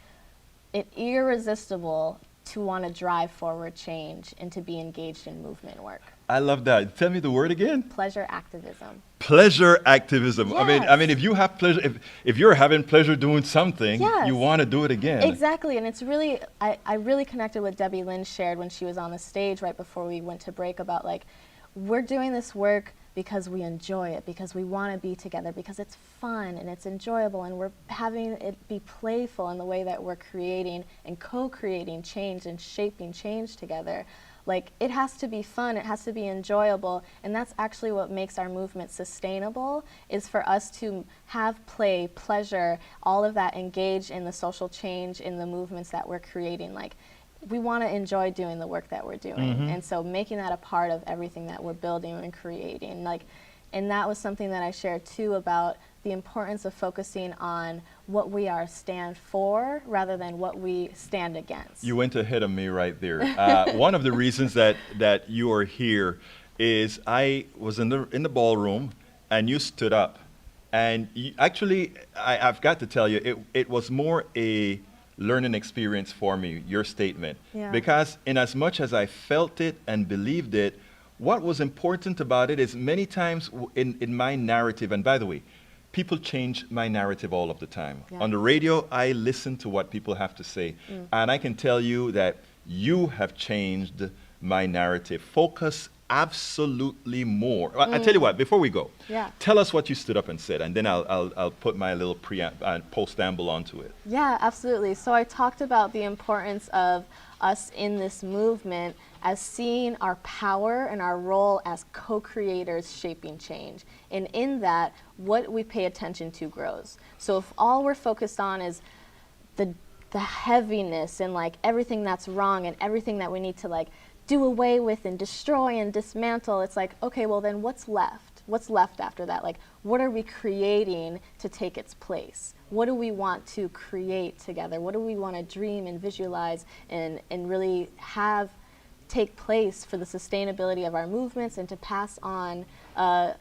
L: it irresistible to want to drive forward change and to be engaged in movement work.
A: I love that. Tell me the word again.
L: Pleasure activism.
A: Pleasure activism.
L: Yes.
A: I mean, if you have pleasure, if you're having pleasure doing something,
L: Yes.
A: you want to do it again.
L: Exactly, and it's really, I really connected with Debbie Lynn shared when she was on the stage right before we went to break about like, we're doing this work because we enjoy it, because we want to be together, because it's fun and it's enjoyable, and we're having it be playful in the way that we're creating and co-creating change and shaping change together. Like, it has to be fun, it has to be enjoyable, and that's actually what makes our movement sustainable, is for us to have play, pleasure, all of that engage in the social change, in the movements that we're creating. Like, we want to enjoy doing the work that we're doing, and so making that a part of everything that we're building and creating. Like, and that was something that I shared too about the importance of focusing on what we are stand for rather than what we stand against.
A: You went ahead of me right there. One of the reasons that you are here is I was in the ballroom and you stood up, and actually I've got to tell you it was more a learning experience for me, your statement, because in as much as I felt it and believed it, what was important about it is many times in my narrative, and by the way, people change my narrative all of the time. On the radio, I listen to what people have to say, and I can tell you that you have changed my narrative. Focus absolutely more. I tell you what, before we go, tell us what you stood up and said, and then I'll put my little post-amble onto it.
L: Yeah, absolutely. So I talked about the importance of us in this movement as seeing our power and our role as co-creators shaping change. And in that, what we pay attention to grows. So if all we're focused on is the heaviness and like everything that's wrong and everything that we need to like do away with and destroy and dismantle, it's like, okay, well then what's left? What's left after that? Like, what are we creating to take its place? What do we want to create together? What do we want to dream and visualize and really have take place for the sustainability of our movements and to pass on a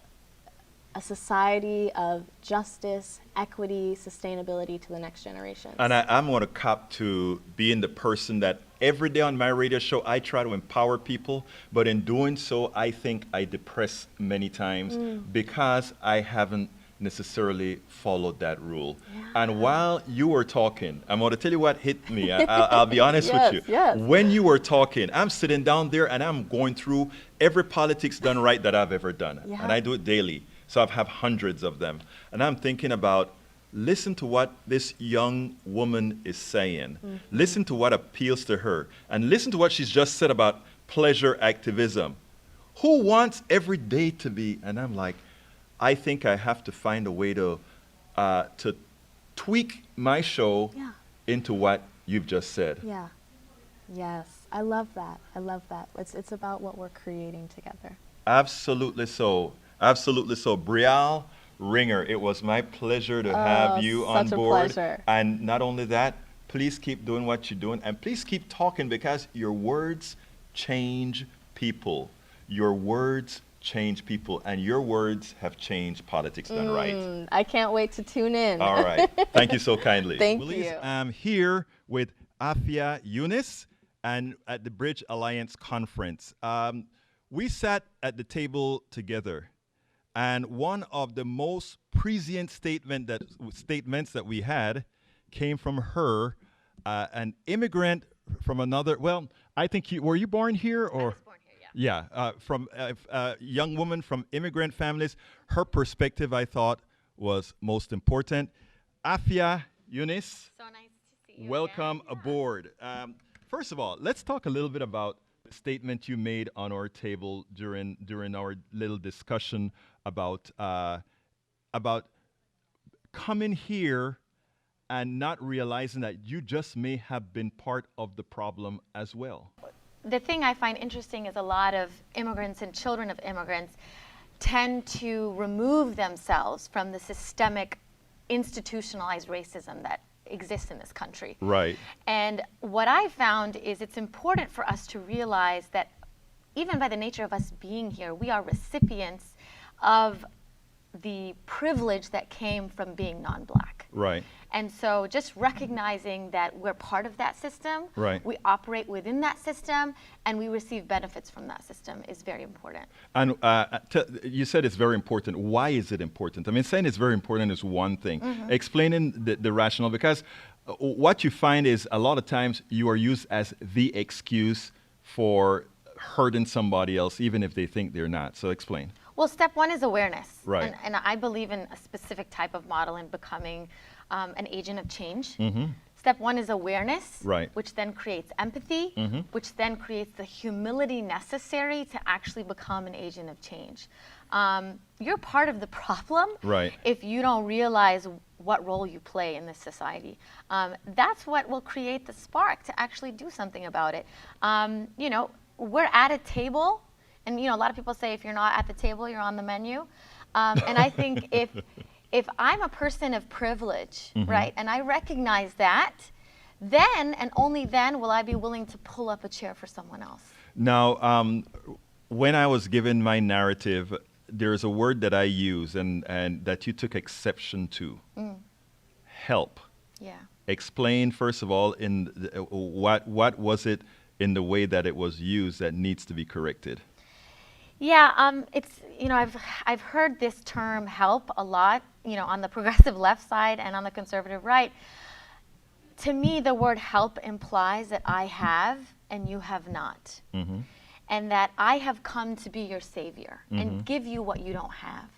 L: society of justice, equity, sustainability to the next generation?
A: And I'm going to cop to being the person that every day on my radio show, I try to empower people, but in doing so, I think I depress many times because I haven't necessarily followed that rule. And while you were talking, I'm going to tell you what hit me. I'll be honest with you. When you were talking, I'm sitting down there and I'm going through every politics done right that I've ever done. And I do it daily. So I have hundreds of them. And I'm thinking about, listen to what this young woman is saying. Listen to what appeals to her. And listen to what she's just said about pleasure activism. Who wants every day to be? And I'm like, I think I have to find a way to tweak my show into what you've just said.
L: Yeah. Yes. I love that. I love that. It's about what we're creating together.
A: Absolutely so. Absolutely so. Brielle Ringer, it was my pleasure to have you on
L: such a
A: board.
L: pleasure.
A: And not only that, please keep doing what you're doing, and please keep talking, because your words change people. Your words change people, and your words have changed politics done right.
L: I can't wait to tune in.
A: All right. Thank you so kindly.
L: Thank
A: Willis,
L: you.
A: I'm here with Afia Yunus and at the Bridge Alliance Conference. We sat at the table together, and one of the most prescient statements that we had came from her, an immigrant from another. Well, I think were you born here, or? I was born here, yeah. Yeah, from a young woman from immigrant families. Her perspective, I thought, was most important. Afia Yunus,
M: so nice to see you.
A: Welcome aboard. First of all, let's talk a little bit about the statement you made on our table during our little discussion about coming here and not realizing that you just may have been part of the problem as well.
M: The thing I find interesting is a lot of immigrants and children of immigrants tend to remove themselves from the systemic institutionalized racism that exists in this country.
A: Right.
M: And what I found is it's important for us to realize that even by the nature of us being here, we are recipients of the privilege that came from being non-Black.
A: Right.
M: And so just recognizing that we're part of that system,
A: right.
M: we operate within that system, and we receive benefits from that system is very important.
A: And you said it's very important. Why is it important? I mean, saying it's very important is one thing. Mm-hmm. Explaining the rationale, because what you find is a lot of times you are used as the excuse for hurting somebody else, even if they think they're not. So explain.
M: Well, step one is awareness.
A: Right.
M: And I believe in a specific type of model in becoming an agent of change.
A: Mm-hmm.
M: Step one is awareness,
A: right.
M: which then creates empathy,
A: mm-hmm.
M: which then creates the humility necessary to actually become an agent of change. You're part of the problem
A: right.
M: if you don't realize what role you play in this society. That's what will create the spark to actually do something about it. You know, we're at a table, and you know, a lot of people say if you're not at the table, you're on the menu. And I think if I'm a person of privilege, mm-hmm. right, and I recognize that, then and only then will I be willing to pull up a chair for someone else.
A: Now, when I was given my narrative, there's a word that I use and that you took exception to. Help.
M: Yeah.
A: Explain, first of all, what was it in the way that it was used that needs to be corrected?
M: Yeah, it's, you know, I've heard this term help a lot, you know, on the progressive left side and on the conservative right. To me, the word help implies that I have and you have not. Mm-hmm. And that I have come to be your savior mm-hmm. and give you what you don't have.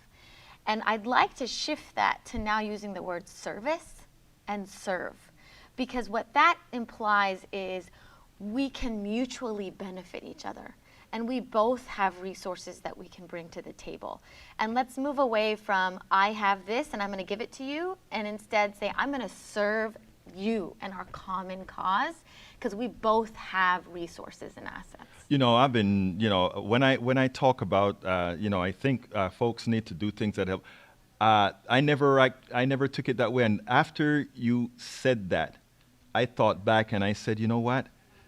M: And I'd like to shift that to now using the word service and serve. Because what that implies is we can mutually benefit each other. And we both have resources that we can bring to the table. And let's move away from I have this and I'm going to give it to you, and instead say I'm going to serve you and our common cause, because we both have resources and assets.
A: You know, I've been, you know, when I talk about, you know, I think folks need to do things that help. I never took it that way. And after you said that, I thought back and I said, you know what?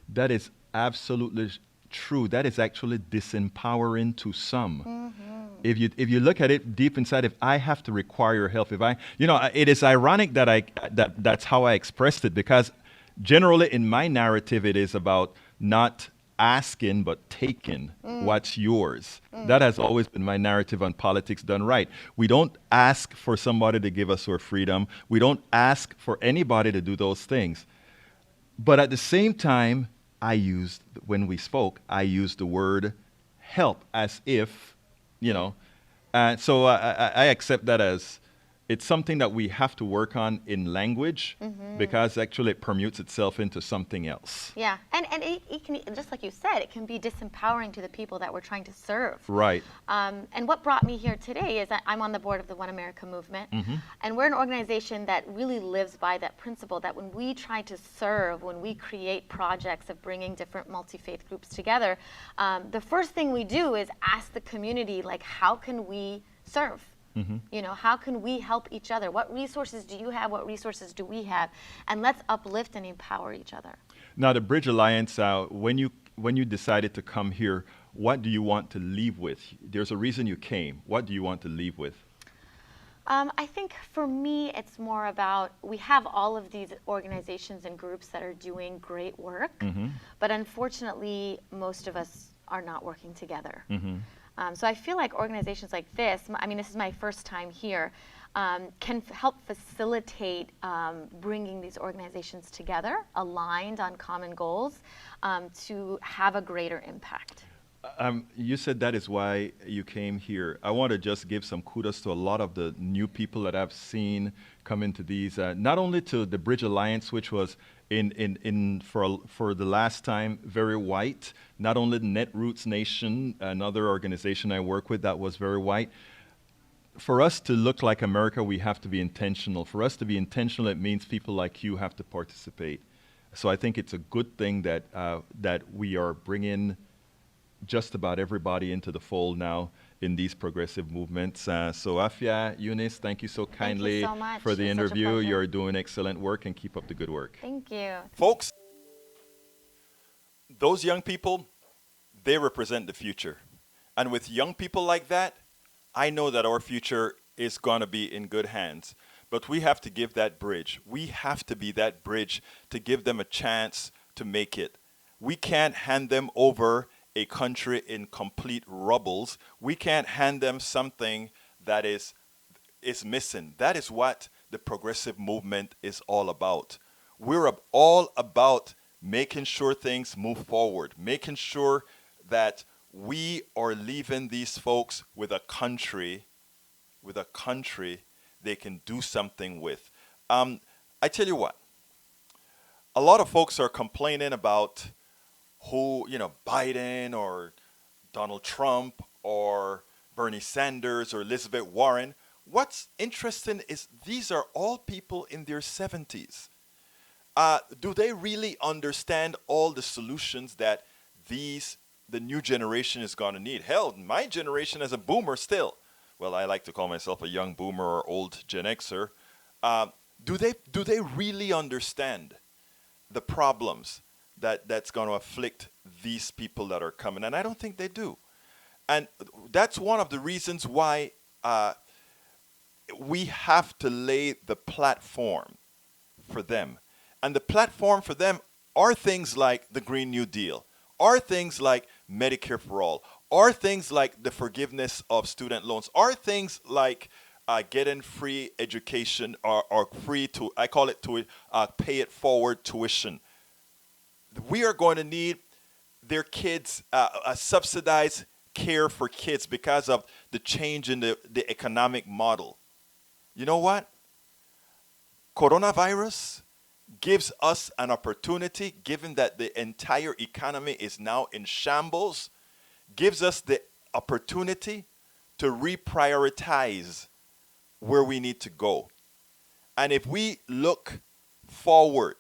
A: That is absolutely true. That is actually disempowering to some. Mm-hmm. If you look at it deep inside, if I have to require help, if I, you know, it is ironic that that's how I expressed it, because generally in my narrative it is about not asking but taking what's yours. That has always been my narrative on politics done right. We don't ask for somebody to give us our freedom. We don't ask for anybody to do those things. But at the same time, when we spoke, I used the word help as if, you know, so I accept that as it's something that we have to work on in language because actually it permutes itself into something else.
M: Yeah, and it can, just like you said, it can be disempowering to the people that we're trying to serve.
A: Right.
M: And what brought me here today is that I'm on the board of the One America movement, and we're an organization that really lives by that principle that when we try to serve, when we create projects of bringing different multi-faith groups together, the first thing we do is ask the community, like, how can we serve? You know, how can we help each other? What resources do you have? What resources do we have? And let's uplift and empower each other.
A: Now, the Bridge Alliance, when you decided to come here, what do you want to leave with? There's a reason you came. What do you want to leave with?
M: I think for me, it's more about, we have all of these organizations and groups that are doing great work, but unfortunately, most of us are not working together. So I feel like organizations like this, I mean, this is my first time here, can help facilitate bringing these organizations together, aligned on common goals, to have a greater impact.
A: You said that is why you came here. I want to just give some kudos to a lot of the new people that I've seen come into these, not only to the Bridge Alliance, which was for the last time very white, not only Netroots Nation, another organization I work with that was very white. For us to look like America, we have to be intentional. For us to be intentional, it means people like you have to participate. So I think it's a good thing that that we are bringing just about everybody into the fold now in these progressive movements. So Afia, Eunice, thank you so kindly
M: so much.
A: for the
M: It was such a
A: interview.
M: pleasure.
A: You're doing excellent work and keep up the good work.
M: Thank you.
A: Folks, those young people, they represent the future. And with young people like that, I know that our future is going to be in good hands. But we have to give that bridge. We have to be that bridge to give them a chance to make it. We can't hand them over a country in complete rubbles. We can't hand them something that is missing. That is what the progressive movement is all about. We're all about making sure things move forward, making sure that we are leaving these folks with a country they can do something with. I tell you what, a lot of folks are complaining about who, Biden or Donald Trump or Bernie Sanders or Elizabeth Warren. What's interesting is these are all people in their 70s. Do they really understand all the solutions that the new generation is going to need? Hell, my generation as a boomer still. Well, I like to call myself a young boomer or old Gen Xer. Do they really understand the problems that's going to afflict these people that are coming? And I don't think they do. And that's one of the reasons why we have to lay the platform for them. And the platform for them are things like the Green New Deal, are things like Medicare for All, are things like the forgiveness of student loans, are things like getting free education or free to, I call it to pay it forward tuition. We are going to need their kids, a subsidized care for kids because of the change in the economic model. You know what? Coronavirus gives us an opportunity, given that the entire economy is now in shambles, gives us the opportunity to reprioritize where we need to go. And if we look forward,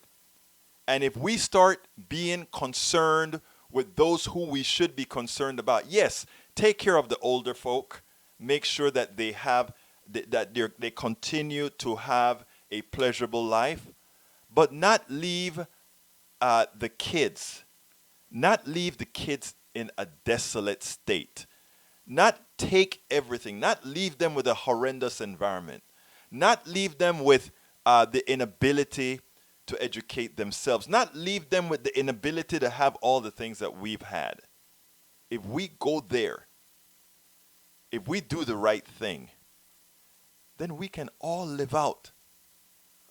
A: and if we start being concerned with those who we should be concerned about, yes, take care of the older folk, make sure that they have they continue to have a pleasurable life, but not leave the kids in a desolate state. Not take everything, not leave them with a horrendous environment, not leave them with the inability to educate themselves, not leave them with the inability to have all the things that we've had. If we go there, if we do the right thing, then we can all live out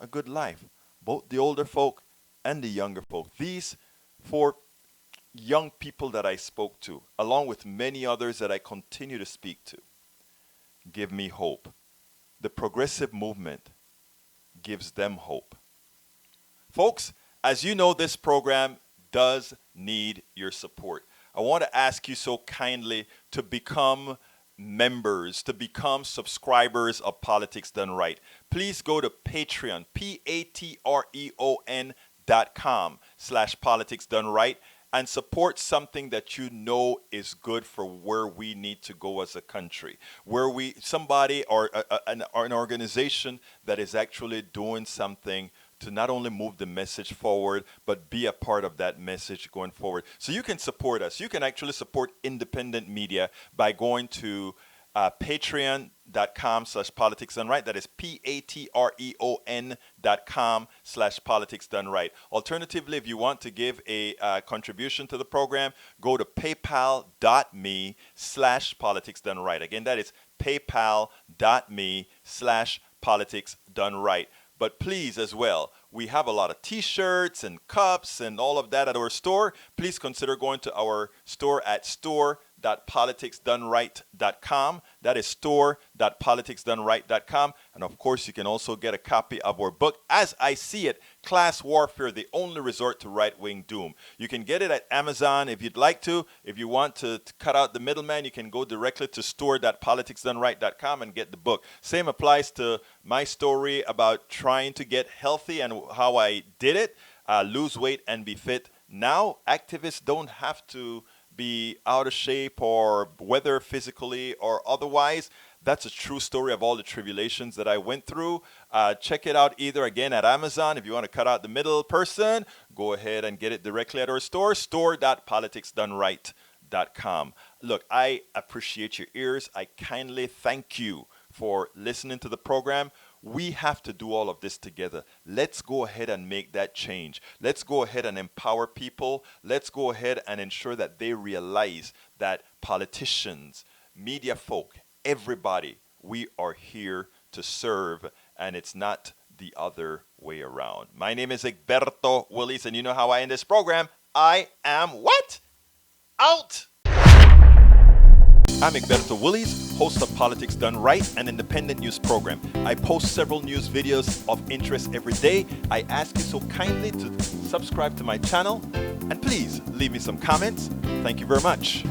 A: a good life, both the older folk and the younger folk. These 4 young people that I spoke to, along with many others that I continue to speak to, give me hope the progressive movement gives them hope. Folks, as you know, this program does need your support. I want to ask you so kindly to become members, to become subscribers of Politics Done Right. Please go to Patreon, patreon.com/Politics Done Right, and support something that you know is good for where we need to go as a country, where somebody or an organization that is actually doing something to not only move the message forward, but be a part of that message going forward. So you can support us. You can actually support independent media by going to patreon.com/Politics Done Right. That is patreon.com/Politics Done Right. Alternatively, if you want to give a contribution to the program, go to paypal.me/Politics Done Right. Again, that is paypal.me/Politics Done Right. But please, as well, we have a lot of t-shirts and cups and all of that at our store. Please consider going to our store at store.politicsdoneright.com. That is store.politicsdoneright.com. And of course, you can also get a copy of our book, As I See It, Class Warfare, the Only Resort to Right-Wing Doom. You can get it at Amazon if you'd like to. If you want to cut out the middleman, you can go directly to store.politicsdoneright.com and get the book. Same applies to my story about trying to get healthy and how I did it, lose weight and be fit. Now, activists don't have to be out of shape or whether physically or otherwise. That's a true story of all the tribulations that I went through. Check it out either again at Amazon. If you want to cut out the middle person, go ahead and get it directly at our store, store.politicsdoneright.com. Look, I appreciate your ears. I kindly thank you for listening to the program. We have to do all of this together. Let's go ahead and make that change. Let's go ahead and empower people. Let's go ahead and ensure that they realize that politicians, media folk, everybody, we are here to serve, and it's not the other way around. My name is Egberto Willis, and you know how I end this program. I am what? Out! I'm Egberto Willis, host of Politics Done Right, an independent news program. I post several news videos of interest every day. I ask you so kindly to subscribe to my channel, and please leave me some comments. Thank you very much.